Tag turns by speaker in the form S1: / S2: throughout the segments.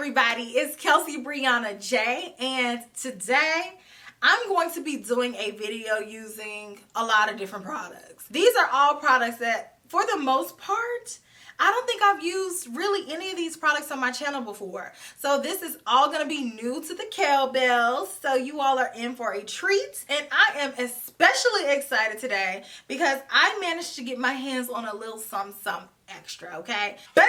S1: everybody, it's Kelsee Briana J, and today I'm going to be doing a video using a lot of different products. These are all products that, for the most part, I don't think I've used really any of these products on my channel before. So this is all going to be new to the kettlebells. So you all are in for a treat. And I am especially excited today because I managed to get my hands on a little something extra, okay? Bam!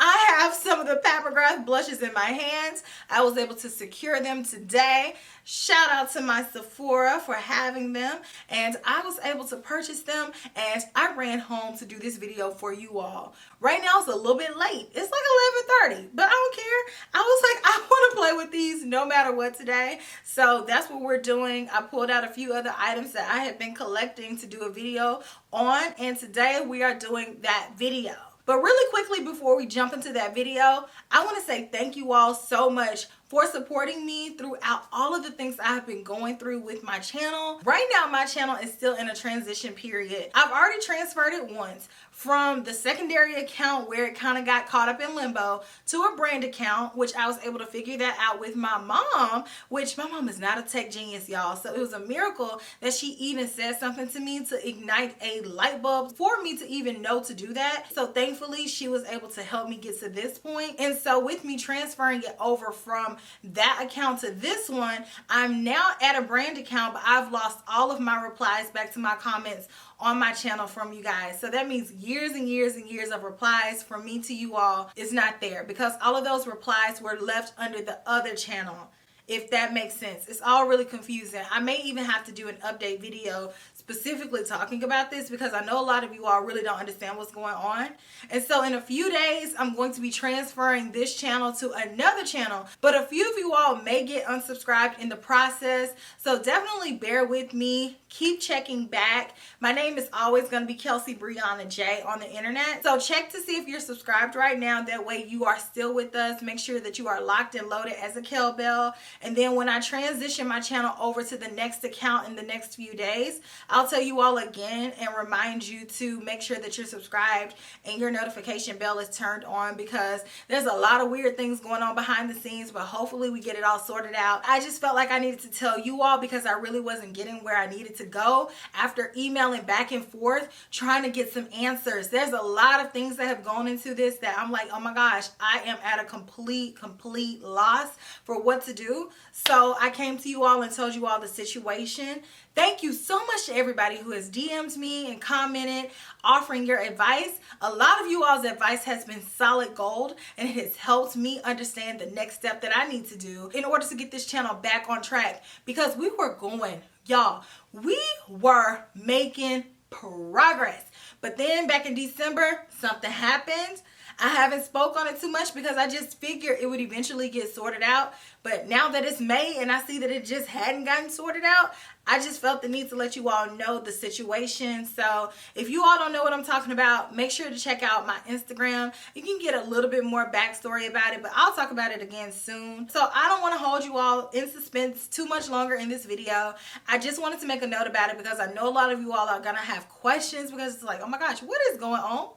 S1: I have some of the McGrath blushes in my hands. I was able to secure them today. Shout out to my Sephora for having them, and I was able to purchase them, and I ran home to do this video for you all. Right now it's a little bit late. It's like 11:30, but I don't care. I was like, I want to play with these no matter what today. So that's what we're doing. I pulled out a few other items that I had been collecting to do a video on, and today we are doing that video. But really quickly before we jump into that video, I want to say thank you all so much for supporting me throughout all of the things I have been going through with my channel. Right now, my channel is still in a transition period. I've already transferred it once from the secondary account where it kind of got caught up in limbo to a brand account, which I was able to figure that out with my mom, which my mom is not a tech genius, y'all. So it was a miracle that she even said something to me to ignite a light bulb for me to even know to do that. So thankfully, she was able to help me get to this point. And so with me transferring it over from that account to this one, I'm now at a brand account, but I've lost all of my replies back to my comments on my channel from you guys. So that means years and years and years of replies from me to you all is not there because all of those replies were left under the other channel, if that makes sense. It's all really confusing. I may even have to do an update video specifically talking about this because I know a lot of you all really don't understand what's going on. And so in a few days, I'm going to be transferring this channel to another channel, but a few of you all may get unsubscribed in the process. So definitely bear with me. Keep checking back. My name is always going to be Kelsee Briana J on the internet. So check to see if you're subscribed right now. That way you are still with us. Make sure that you are locked and loaded as a kettlebell. And then when I transition my channel over to the next account in the next few days, I'll tell you all again and remind you to make sure that you're subscribed and your notification bell is turned on because there's a lot of weird things going on behind the scenes, but hopefully we get it all sorted out. I just felt like I needed to tell you all because I really wasn't getting where I needed to go after emailing back and forth trying to get some answers. There's a lot of things that have gone into this that I'm like, oh my gosh, I am at a complete loss for what to do. So I came to you all and told you all the situation. Thank you so much to everybody who has DM'd me and commented, offering your advice. A lot of you all's advice has been solid gold and it has helped me understand the next step that I need to do in order to get this channel back on track because we were going, y'all, we were making progress. But then back in December, something happened. I haven't spoke on it too much because I just figured it would eventually get sorted out. But now that it's May and I see that it just hadn't gotten sorted out, I just felt the need to let you all know the situation. So if you all don't know what I'm talking about, make sure to check out my Instagram. You can get a little bit more backstory about it, but I'll talk about it again soon. So I don't want to hold you all in suspense too much longer in this video. I just wanted to make a note about it because I know a lot of you all are going to have questions because it's like, oh my gosh, what is going on?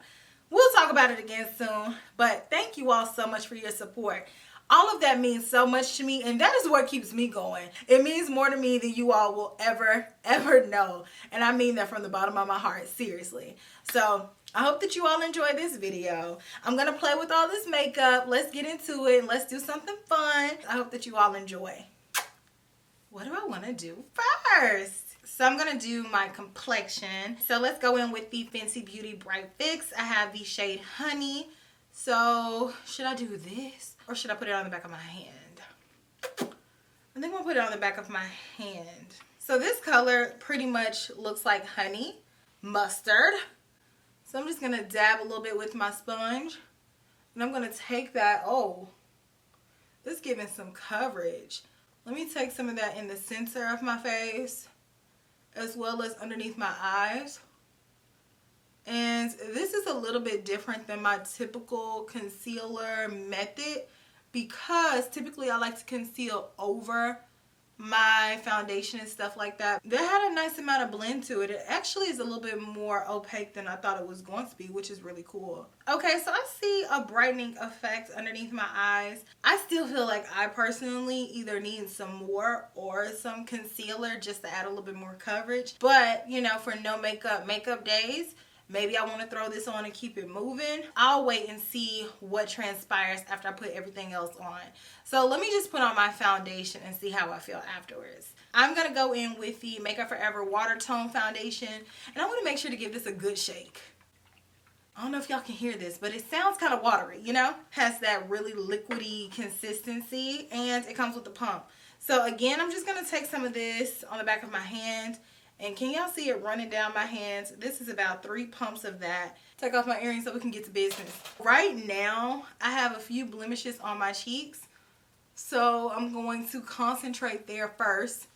S1: We'll talk about it again soon, but thank you all so much for your support. All of that means so much to me, and that is what keeps me going. It means more to me than you all will ever know, and I mean that from the bottom of my heart, seriously. So I hope that you all enjoy this video. I'm going to play with all this makeup. Let's get into it, and let's do something fun. I hope that you all enjoy. What do I want to do first? So I'm going to do my complexion. So let's go in with the Fenty Beauty Bright Fix. I have the shade Honey. So should I do this or should I put it on the back of my hand? I think I'm going to put it on the back of my hand. So this color pretty much looks like honey mustard. So I'm just going to dab a little bit with my sponge. And I'm going to take that. Oh, this is giving some coverage. Let me take some of that in the center of my face, as well as underneath my eyes. And this is a little bit different than my typical concealer method because typically I like to conceal over my foundation and stuff like that, that had a nice amount of blend to it. It actually is a little bit more opaque than I thought it was going to be, which is really cool. Okay, so I see a brightening effect underneath my eyes. I still feel like I personally either need some more or some concealer just to add a little bit more coverage. But, you know, for no makeup days, maybe I want to throw this on and keep it moving. I'll wait and see what transpires after I put everything else on. So let me just put on my foundation and see how I feel afterwards. I'm going to go in with the Makeup Forever Watertone foundation, and I want to make sure to give this a good shake. I don't know if y'all can hear this, but it sounds kind of watery, you know? Has that really liquidy consistency, and it comes with the pump. So again, I'm just going to take some of this on the back of my hand. And can y'all see it running down my hands? This is about 3 pumps of that. Take off my earrings so we can get to business. Right now, I have a few blemishes on my cheeks. So I'm going to concentrate there first.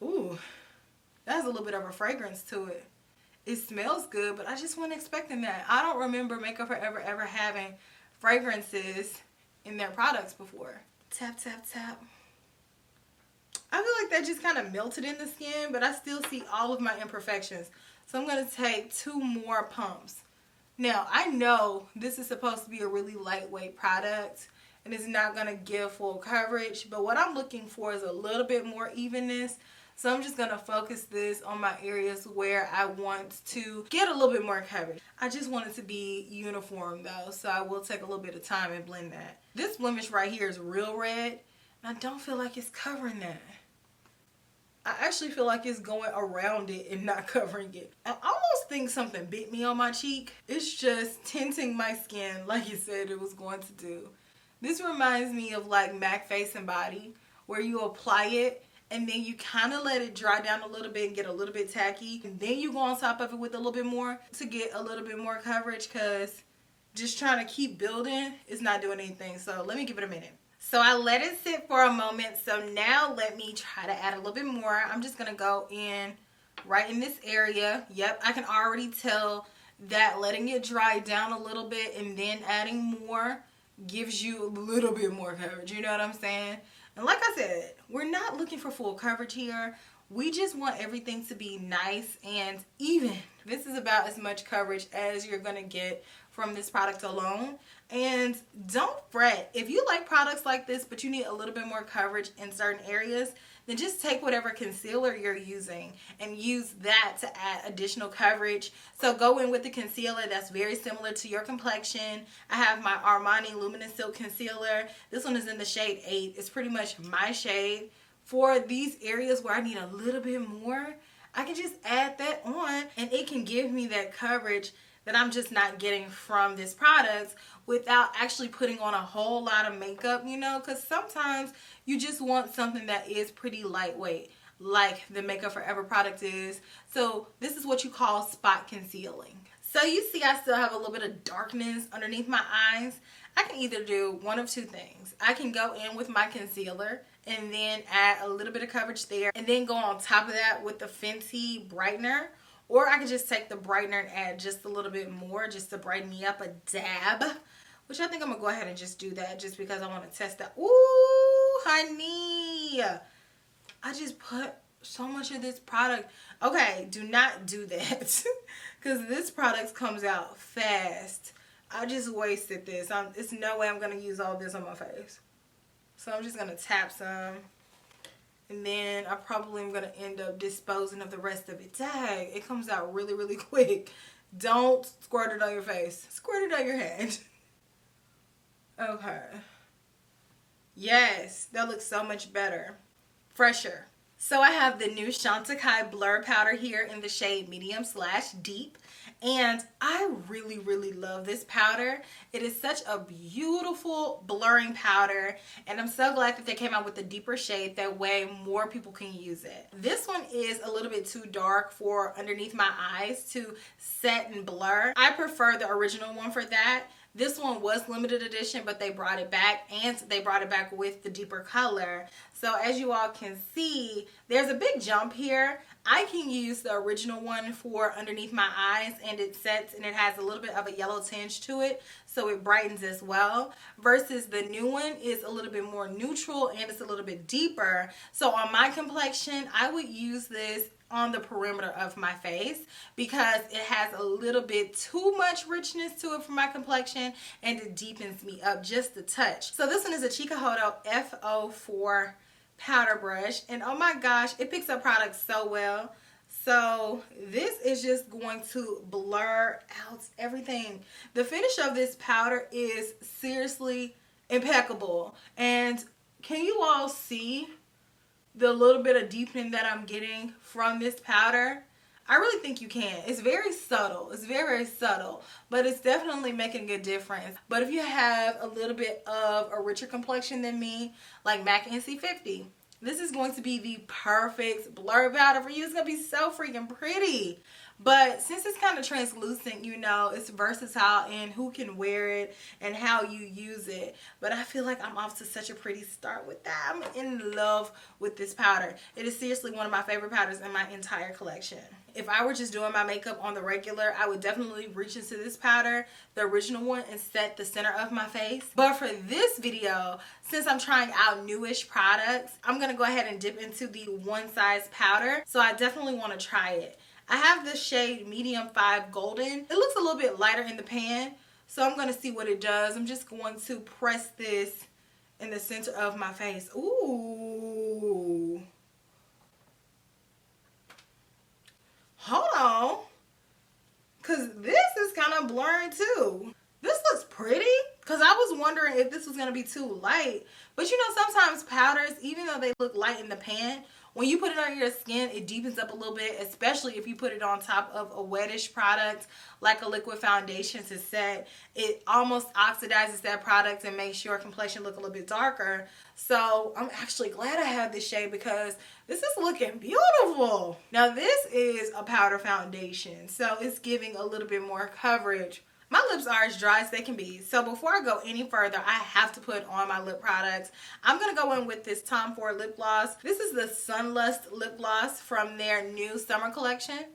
S1: Ooh, that has a little bit of a fragrance to it. It smells good, but I just wasn't expecting that. I don't remember Makeup Forever ever having fragrances in their products before. Tap, tap, tap. I feel like that just kind of melted in the skin, but I still see all of my imperfections. So I'm going to take 2 more pumps. Now, I know this is supposed to be a really lightweight product, and it's not going to give full coverage, but what I'm looking for is a little bit more evenness. So I'm just going to focus this on my areas where I want to get a little bit more coverage. I just want it to be uniform though, so I will take a little bit of time and blend that. This blemish right here is real red, and I don't feel like it's covering that. I actually feel like it's going around it and not covering it. I almost think something bit me on my cheek. It's just tinting my skin like it said it was going to do. This reminds me of like MAC Face and Body, where you apply it and then you kind of let it dry down a little bit and get a little bit tacky. And then you go on top of it with a little bit more to get a little bit more coverage, because just trying to keep building is not doing anything. So let me give it a minute. So I let it sit for a moment. So now let me try to add a little bit more. I'm just going to go in right in this area. Yep, I can already tell that letting it dry down a little bit and then adding more gives you a little bit more coverage. You know what I'm saying? And like I said, we're not looking for full coverage here. We just want everything to be nice and even. This is about as much coverage as you're going to get from this product alone. And don't fret. If you like products like this, but you need a little bit more coverage in certain areas, then just take whatever concealer you're using and use that to add additional coverage. So go in with the concealer that's very similar to your complexion. I have my Armani Luminous Silk Concealer. This one is in the shade 8. It's pretty much my shade. For these areas where I need a little bit more, I can just add that on and it can give me that coverage that I'm just not getting from this product without actually putting on a whole lot of makeup, you know, because sometimes you just want something that is pretty lightweight, like the Makeup Forever product is. So this is what you call spot concealing. So you see I still have a little bit of darkness underneath my eyes. I can either do one of 2 things. I can go in with my concealer and then add a little bit of coverage there and then go on top of that with the Fenty Brightener. Or I could just take the Brightener and add just a little bit more just to brighten me up a dab. Which I think I'm going to go ahead and just do that just because I want to test that. Ooh, honey. I just put so much of this product. Okay, do not do that. Because this product comes out fast. I just wasted this. There's no way I'm going to use all this on my face. So I'm just going to tap some. And then I probably am going to end up disposing of the rest of it. Dang, it comes out really, really quick. Don't squirt it on your face. Squirt it on your hand. Okay. Yes, that looks so much better. Fresher. So I have the new Chantecaille Blur Powder here in the shade medium/deep. And I really, really love this powder. It is such a beautiful blurring powder. And I'm so glad that they came out with a deeper shade. That way more people can use it. This one is a little bit too dark for underneath my eyes to set and blur. I prefer the original one for that. This one was limited edition, but they brought it back, and they brought it back with the deeper color. So as you all can see, there's a big jump here. I can use the original one for underneath my eyes, and it sets and it has a little bit of a yellow tinge to it, so it brightens as well, versus the new one is a little bit more neutral and it's a little bit deeper. So on my complexion, I would use this on the perimeter of my face because it has a little bit too much richness to it for my complexion, and it deepens me up just a touch. So this one is a Chikuhodo F04 powder brush, and oh my gosh, it picks up products so well. So this is just going to blur out everything. The finish of this powder is seriously impeccable, and can you all see the little bit of deepening that I'm getting from this powder? I really think you can. It's very subtle. It's very, very subtle, but it's definitely making a difference. But if you have a little bit of a richer complexion than me, like MAC NC50, this is going to be the perfect blur powder for you. It's going to be so freaking pretty. But since it's kind of translucent, you know, it's versatile in who can wear it and how you use it. But I feel like I'm off to such a pretty start with that. I'm in love with this powder. It is seriously one of my favorite powders in my entire collection. If I were just doing my makeup on the regular, I would definitely reach into this powder, the original one, and set the center of my face. But for this video, since I'm trying out newish products, I'm going to go ahead and dip into the one size powder. So I definitely want to try it. I have this shade Medium 5 Golden. It looks a little bit lighter in the pan, so I'm going to see what it does. I'm just going to press this in the center of my face. Ooh. Hold on, because this is kind of blurring too. This looks pretty, because I was wondering if this was going to be too light. But you know, sometimes powders, even though they look light in the pan, when you put it on your skin, it deepens up a little bit, especially if you put it on top of a wettish product like a liquid foundation to set. It almost oxidizes that product and makes your complexion look a little bit darker. So I'm actually glad I have this shade because this is looking beautiful. Now this is a powder foundation, so it's giving a little bit more coverage. My lips are as dry as they can be. So before I go any further, I have to put on my lip products. I'm going to go in with this Tom Ford lip gloss. This is the Sunlust lip gloss from their new summer collection.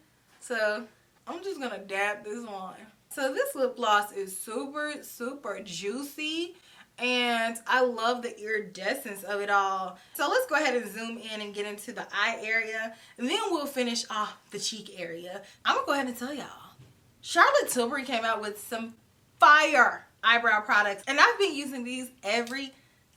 S1: So I'm just going to dab this on. So this lip gloss is super, super juicy. And I love the iridescence of it all. So let's go ahead and zoom in and get into the eye area. And then we'll finish off the cheek area. I'm going to go ahead and tell y'all. Charlotte Tilbury came out with some fire eyebrow products, and I've been using these every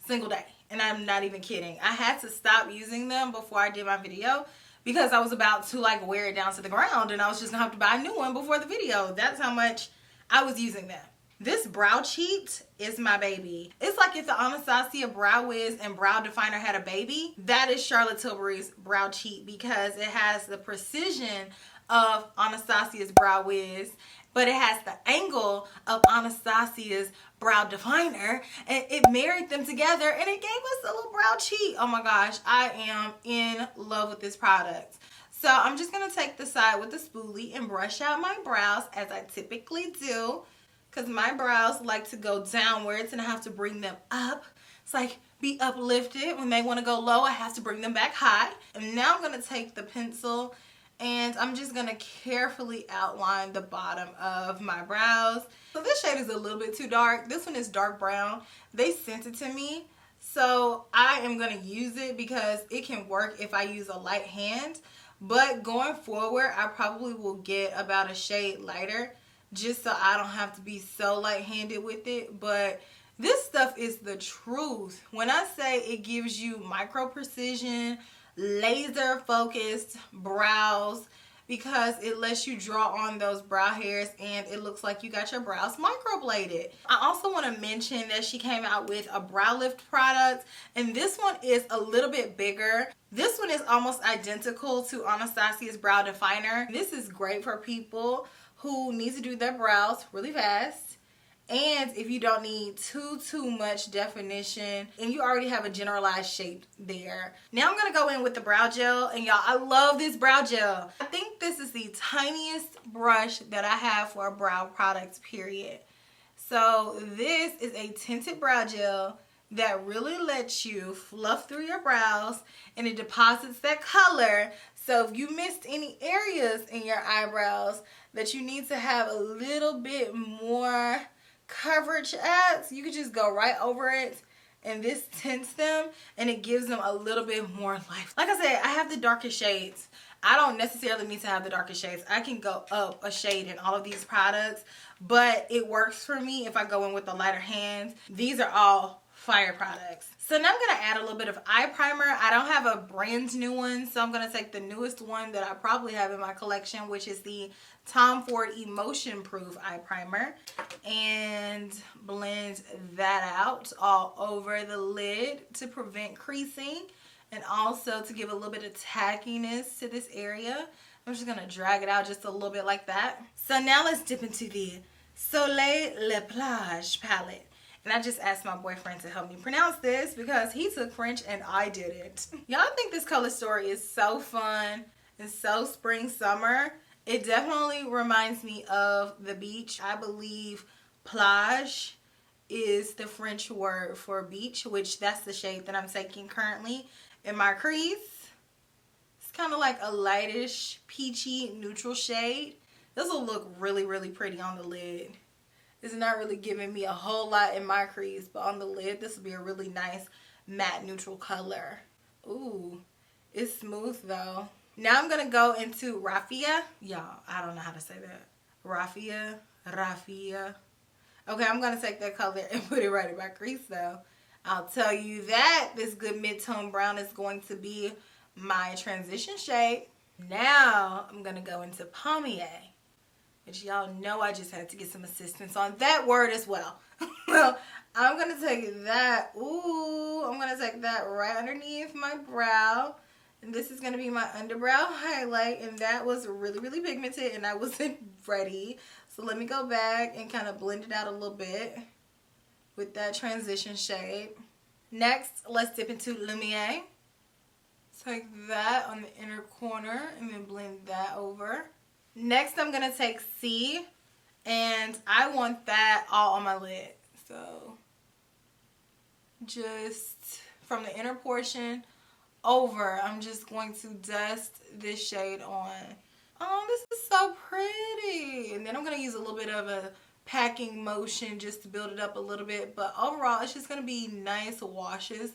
S1: single day, and I'm not even kidding. I had to stop using them before I did my video because I was about to like wear it down to the ground, and I was just gonna have to buy a new one before the video. That's how much I was using them. This brow cheat is my baby. It's like if the Anastasia Brow Wiz and Brow Definer had a baby. That is Charlotte Tilbury's brow cheat because it has the precision of Anastasia's Brow Wiz, but it has the angle of Anastasia's Brow Definer, and it married them together and it gave us a little brow cheat. Oh my gosh, I am in love with this product. So I'm just going to take the side with the spoolie and brush out my brows as I typically do, because my brows like to go downwards and I have to bring them up. It's like be uplifted. When they want to go low, I have to bring them back high. And now I'm going to take the pencil and I'm just going to carefully outline the bottom of my brows. So this shade is a little bit too dark. This one is dark brown. They sent it to me, so I am going to use it because it can work if I use a light hand. But going forward, I probably will get about a shade lighter just so I don't have to be so light-handed with it. But this stuff is the truth. When I say it gives you micro precision, laser focused brows, because it lets you draw on those brow hairs and it looks like you got your brows microbladed. I also want to mention that she came out with a brow lift product, and this one is a little bit bigger. This one is almost identical to Anastasia's Brow Definer. This is great for people who need to do their brows really fast, and if you don't need too much definition and you already have a generalized shape there. Now I'm going to go in with the brow gel, and y'all, I love this brow gel. I think this is the tiniest brush that I have for a brow product, period. So this is a tinted brow gel. that really lets you fluff through your brows, and it deposits that color. So if you missed any areas in your eyebrows that you need to have a little bit more coverage at, you could just go right over it, and this tints them and it gives them a little bit more life. Like I said, I have the darkest shades. I don't necessarily need to have the darkest shades. I can go up a shade in all of these products, but it works for me if I go in with the lighter hands. These are all fire products. So now I'm going to add a little bit of eye primer. I don't have a brand new one, so I'm going to take the newest one that I probably have in my collection, which is the Tom Ford Emotionproof eye primer, and blend that out all over the lid to prevent creasing and also to give a little bit of tackiness to this area. I'm just going to drag it out just a little bit like that. So now let's dip into the Soleil Le Plage palette. And I just asked my boyfriend to help me pronounce this because he took French and I didn't. Y'all think this color story is so fun and so spring summer. It definitely reminds me of the beach. I believe plage is the French word for beach, which that's the shade that I'm taking currently in my crease. It's kind of like a lightish peachy neutral shade. This will look really, really pretty on the lid. It's not really giving me a whole lot in my crease, but on the lid, this will be a really nice matte neutral color. Ooh, it's smooth though. Now I'm going to go into Rephr. Y'all, I don't know how to say that. Rephr. Okay, I'm going to take that color and put it right in my crease though. I'll tell you that this good mid-tone brown is going to be my transition shade. Now I'm going to go into Pommier, which y'all know I just had to get some assistance on that word as well. Well, I'm going to take that. Ooh, I'm going to take that right underneath my brow. And this is going to be my underbrow highlight. And that was really, really pigmented and I wasn't ready. So let me go back and kind of blend it out a little bit with that transition shade. Next, let's dip into Lumiere. Take that on the inner corner and then blend that over. Next, I'm going to take C, and I want that all on my lid. So, just from the inner portion over, I'm just going to dust this shade on. Oh, this is so pretty. And then I'm going to use a little bit of a packing motion just to build it up a little bit. But overall, it's just going to be nice washes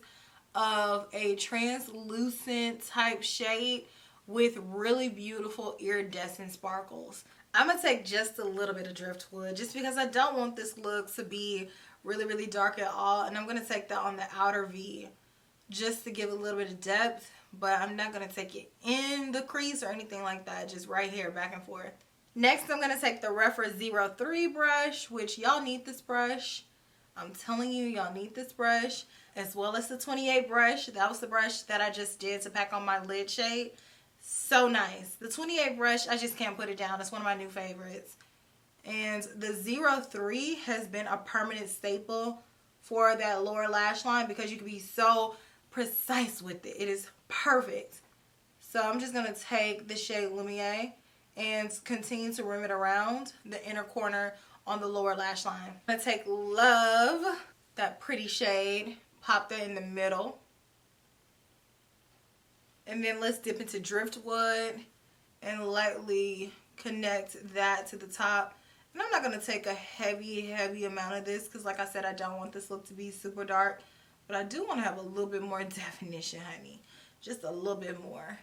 S1: of a translucent type shade with really beautiful iridescent sparkles. I'm going to take just a little bit of driftwood just because I don't want this look to be really, really dark at all. And I'm going to take that on the outer V just to give a little bit of depth. But I'm not going to take it in the crease or anything like that. Just right here, back and forth. Next, I'm going to take the Rephr 03 brush, which y'all need this brush. I'm telling you, y'all need this brush. As well as the 28 brush. That was the brush that I just did to pack on my lid shade. So nice. The 28 brush, I just can't put it down. It's one of my new favorites. And the 03 has been a permanent staple for that lower lash line because you can be so precise with it. It is perfect. So I'm just going to take the shade Lumiere and continue to rim it around the inner corner on the lower lash line. I'm going to take Love, that pretty shade, pop that in the middle. And then let's dip into Driftwood and lightly connect that to the top. And I'm not going to take a heavy amount of this because like I said, I don't want this look to be super dark. But I do want to have a little bit more definition, honey. Just a little bit more.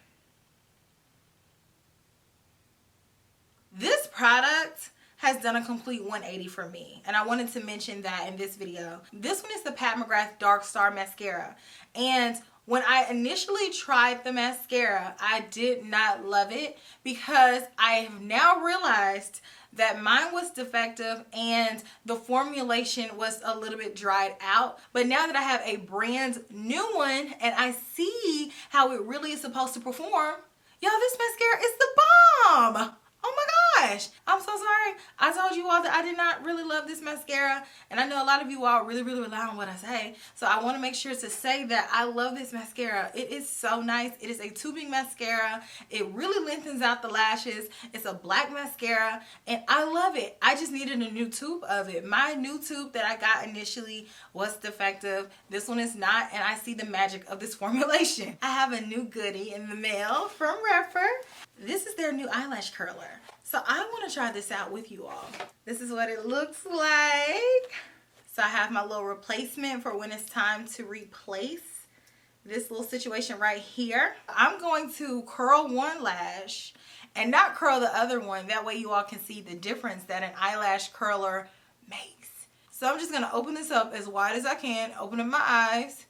S1: This product has done a complete 180 for me. And I wanted to mention that in this video. This one is the Pat McGrath Dark Star Mascara. And when I initially tried the mascara, I did not love it because I have now realized that mine was defective and the formulation was a little bit dried out. But now that I have a brand new one and I see how it really is supposed to perform, y'all, this mascara is the bomb. Oh my gosh, I'm so sorry. I told you all that I did not really love this mascara, and I know a lot of you all really rely on what I say, so I want to make sure to say that I love this mascara. It is so nice. It is a tubing mascara. It really lengthens out the lashes. It's a black mascara, and I love it. I just needed a new tube of it. My new tube that I got initially was defective. This one is not, and I see the magic of this formulation. I have a new goodie in the mail from Rephr. This is their new eyelash curler. So I want to try this out with you all. This is what it looks like. So I have my little replacement for when it's time to replace this little situation right here. I'm going to curl one lash and not curl the other one. That way you all can see the difference that an eyelash curler makes. So I'm just going to open this up as wide as I can, open up my eyes,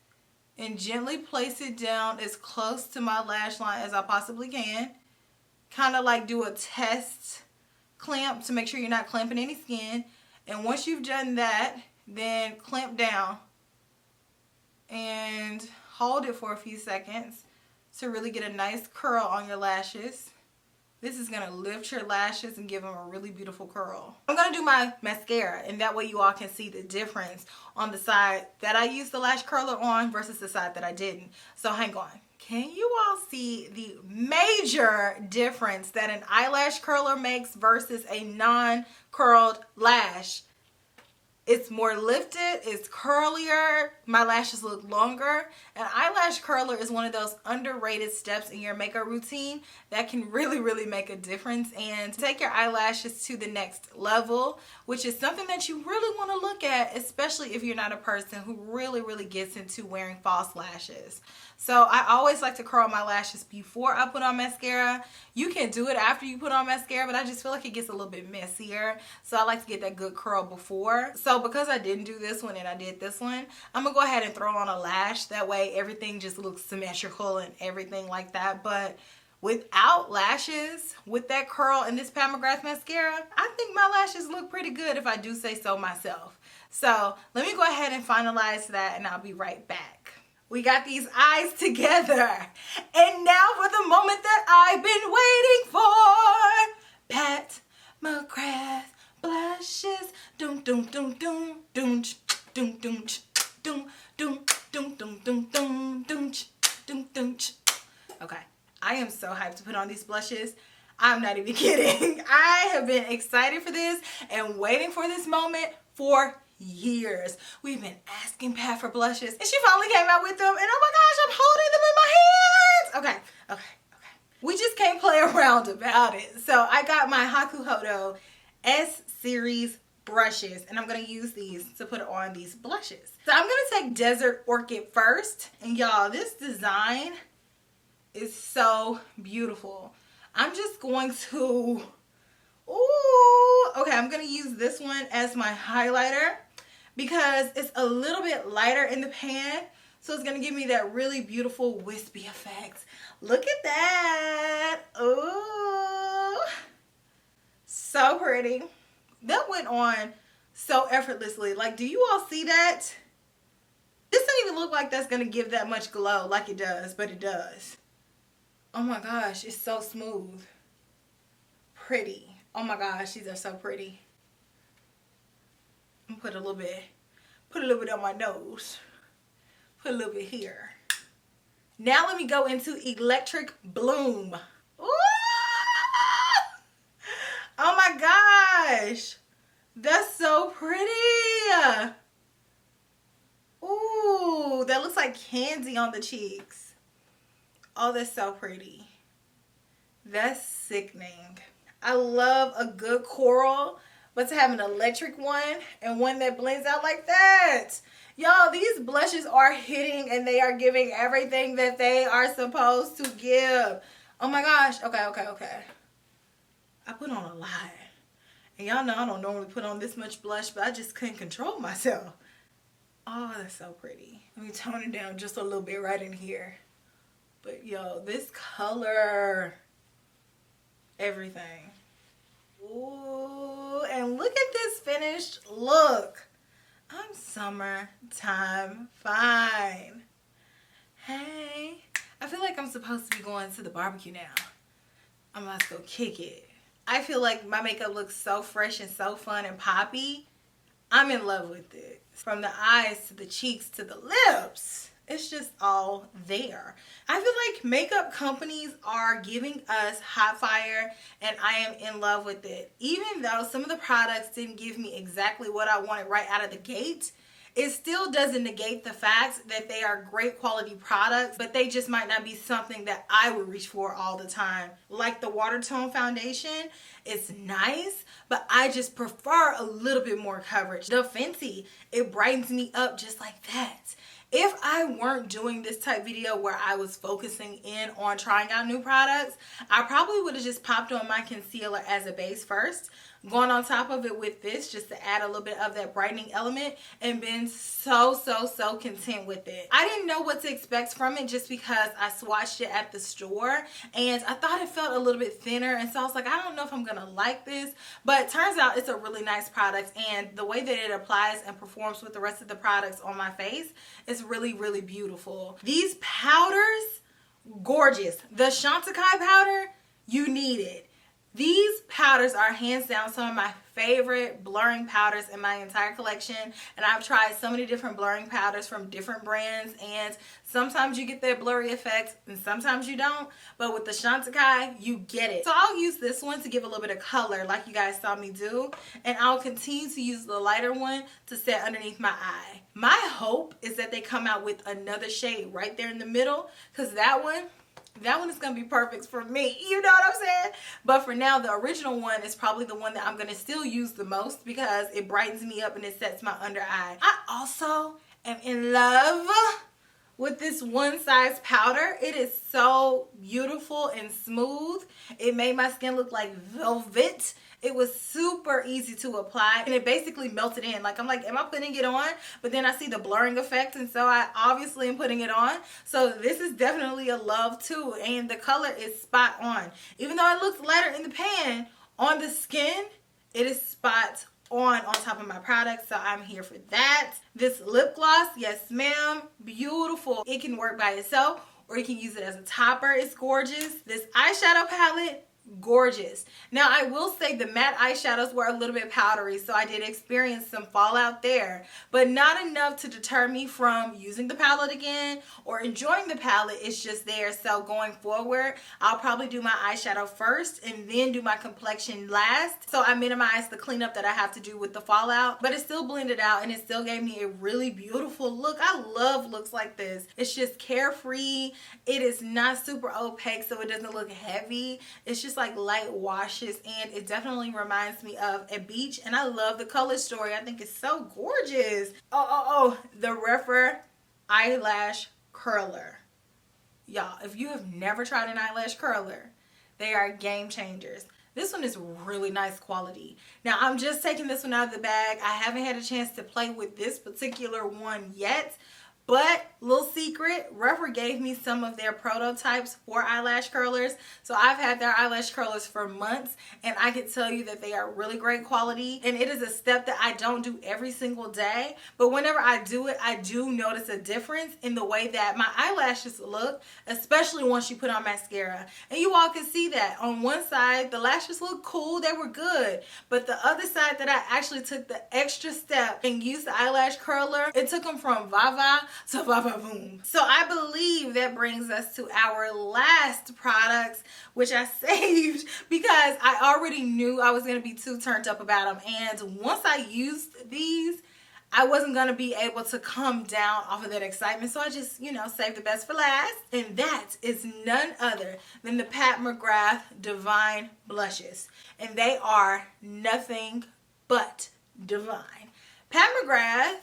S1: and gently place it down as close to my lash line as I possibly can. Kind of like do a test clamp to make sure you're not clamping any skin. And once you've done that, then clamp down and hold it for a few seconds to really get a nice curl on your lashes. This is going to lift your lashes and give them a really beautiful curl. I'm going to do my mascara, and that way you all can see the difference on the side that I used the lash curler on versus the side that I didn't. So hang on. Can you all see the major difference that an eyelash curler makes versus a non-curled lash? It's more lifted, it's curlier, my lashes look longer. An eyelash curler is one of those underrated steps in your makeup routine that can really make a difference and take your eyelashes to the next level, which is something that you really want to look at, especially if you're not a person who really gets into wearing false lashes. So I always like to curl my lashes before I put on mascara. You can do it after you put on mascara, but I just feel like it gets a little bit messier. So I like to get that good curl before. So because I didn't do this one and I did this one, I'm going to go ahead and throw on a lash. That way everything just looks symmetrical and everything like that. But without lashes, with that curl and this McGrath mascara, I think my lashes look pretty good if I do say so myself. So let me go ahead and finalize that and I'll be right back. We got these eyes together. And now for the moment that I've been waiting for. Pat McGrath blushes. Doom doom doom doom doom doom doom doom doom doom doom doom doom doom doom doom. Okay, I am so hyped to put on these blushes. I'm not even kidding. I have been excited for this and waiting for this moment for years. We've been asking Pat for blushes and she finally came out with them, and oh my gosh, I'm holding them in my hands. Okay. We just can't play around about it. So I got my Hakuhodo S series brushes and I'm going to use these to put on these blushes. So I'm going to take Desert Orchid first, and y'all, this design is so beautiful. I'm just going to, I'm going to use this one as my highlighter because it's a little bit lighter in the pan. So it's going to give me that really beautiful wispy effect. Look at that. Ooh. So pretty. That went on so effortlessly. Like, do you all see that? This doesn't even look like that's going to give that much glow like it does, but it does. Oh my gosh, it's so smooth. Pretty. Oh my gosh, these are so pretty. I'm gonna put a little bit on my nose. Put a little bit here. Now let me go into Electric Bloom. Ooh! Oh my gosh. That's so pretty. Ooh, that looks like candy on the cheeks. Oh, that's so pretty. That's sickening. I love a good coral, but to have an electric one and one that blends out like that. Y'all, these blushes are hitting and they are giving everything that they are supposed to give. Oh my gosh. Okay. I put on a lot. And y'all know I don't normally put on this much blush, but I just couldn't control myself. Oh, that's so pretty. Let me tone it down just a little bit right in here. But yo, this color, everything. Ooh, and look at this finished look. I'm summertime fine. Hey, I feel like I'm supposed to be going to the barbecue now. I'm about to go kick it. I feel like my makeup looks so fresh and so fun and poppy. I'm in love with it. From the eyes to the cheeks to the lips, it's just all there. I feel like makeup companies are giving us hot fire, and I am in love with it. Even though some of the products didn't give me exactly what I wanted right out of the gate, it still doesn't negate the fact that they are great quality products, but they just might not be something that I would reach for all the time. Like the Watertone foundation, it's nice, but I just prefer a little bit more coverage. The Fenty, it brightens me up just like that. If I weren't doing this type video where I was focusing in on trying out new products, I probably would have just popped on my concealer as a base first, gone on top of it with this just to add a little bit of that brightening element, and been so content with it. I didn't know what to expect from it just because I swatched it at the store and I thought it felt a little bit thinner, and so I was like, I don't know if I'm gonna like this, but it turns out it's a really nice product, and the way that it applies and performs with the rest of the products on my face is really beautiful. These powders, gorgeous. The Chantecaille powder, you need it. These powders are hands down some of my favorite blurring powders in my entire collection, and I've tried so many different blurring powders from different brands, and sometimes you get that blurry effect and sometimes you don't, but with the Chantecaille you get it. So I'll use this one to give a little bit of color like you guys saw me do, and I'll continue to use the lighter one to set underneath my eye. My hope is that they come out with another shade right there in the middle, because that one is going to be perfect for me. You know what I'm saying? But for now, the original one is probably the one that I'm going to still use the most because it brightens me up and it sets my under eye. I also am in love with this one size powder. It is so beautiful and smooth. It made my skin look like velvet. It was super easy to apply, and it basically melted in. Like, I'm like, am I putting it on? But then I see the blurring effect, and so I obviously am putting it on. So this is definitely a love too, and the color is spot on. Even though it looks lighter in the pan, on the skin, it is spot on top of my product, so I'm here for that. This lip gloss, yes ma'am, beautiful. It can work by itself, or you can use it as a topper. It's gorgeous. This eyeshadow palette, gorgeous. Now I will say the matte eyeshadows were a little bit powdery, so I did experience some fallout there, but not enough to deter me from using the palette again or enjoying the palette. It's just there. So going forward, I'll probably do my eyeshadow first and then do my complexion last, so I minimize the cleanup that I have to do with the fallout, but it still blended out and it still gave me a really beautiful look. I love looks like this. It's just carefree. It is not super opaque, so it doesn't look heavy. It's just like light washes, and it definitely reminds me of a beach, and I love the color story. I think it's so gorgeous. The Rephr eyelash curler. Y'all, if you have never tried an eyelash curler, they are game changers. This one is really nice quality. Now I'm just taking this one out of the bag. I haven't had a chance to play with this particular one yet, but little secret, Rephr gave me some of their prototypes for eyelash curlers. So I've had their eyelash curlers for months, and I can tell you that they are really great quality. And it is a step that I don't do every single day, but whenever I do it, I do notice a difference in the way that my eyelashes look, especially once you put on mascara. And you all can see that on one side, the lashes look cool, they were good. But the other side that I actually took the extra step and used the eyelash curler, it took them from va-va to va-va-voom. So I believe that brings us to our last products, which I saved because I already knew I was going to be too turned up about them. And once I used these, I wasn't going to be able to come down off of that excitement. So I just, you know, saved the best for last. And that is none other than the Pat McGrath Divine Blushes. And they are nothing but divine. Pat McGrath,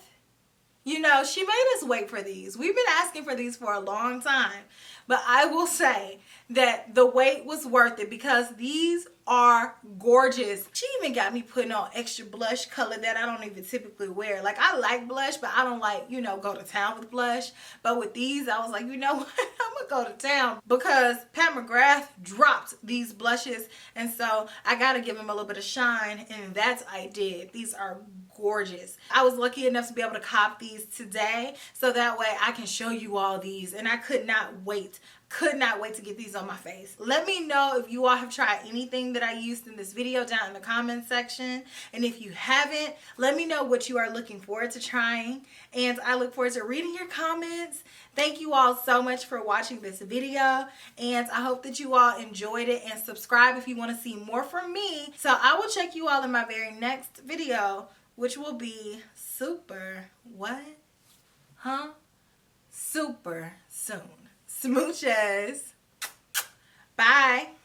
S1: you know, she made us wait for these. We've been asking for these for a long time. But I will say that the wait was worth it because these are gorgeous. She even got me putting on extra blush color that I don't even typically wear. Like, I like blush, but I don't like, you know, go to town with blush. But with these, I was like, you know what? I'm gonna go to town because Pat McGrath dropped these blushes. And so I gotta give them a little bit of shine, and that's I did. These are gorgeous. I was lucky enough to be able to cop these today, so that way I can show you all these, and I could not wait to get these on my face. Let me know if you all have tried anything that I used in this video down in the comments section, and if you haven't, let me know what you are looking forward to trying, and I look forward to reading your comments. Thank you all so much for watching this video, and I hope that you all enjoyed it, and subscribe if you want to see more from me. So I will check you all in my very next video, which will be super soon. Smooches. Bye.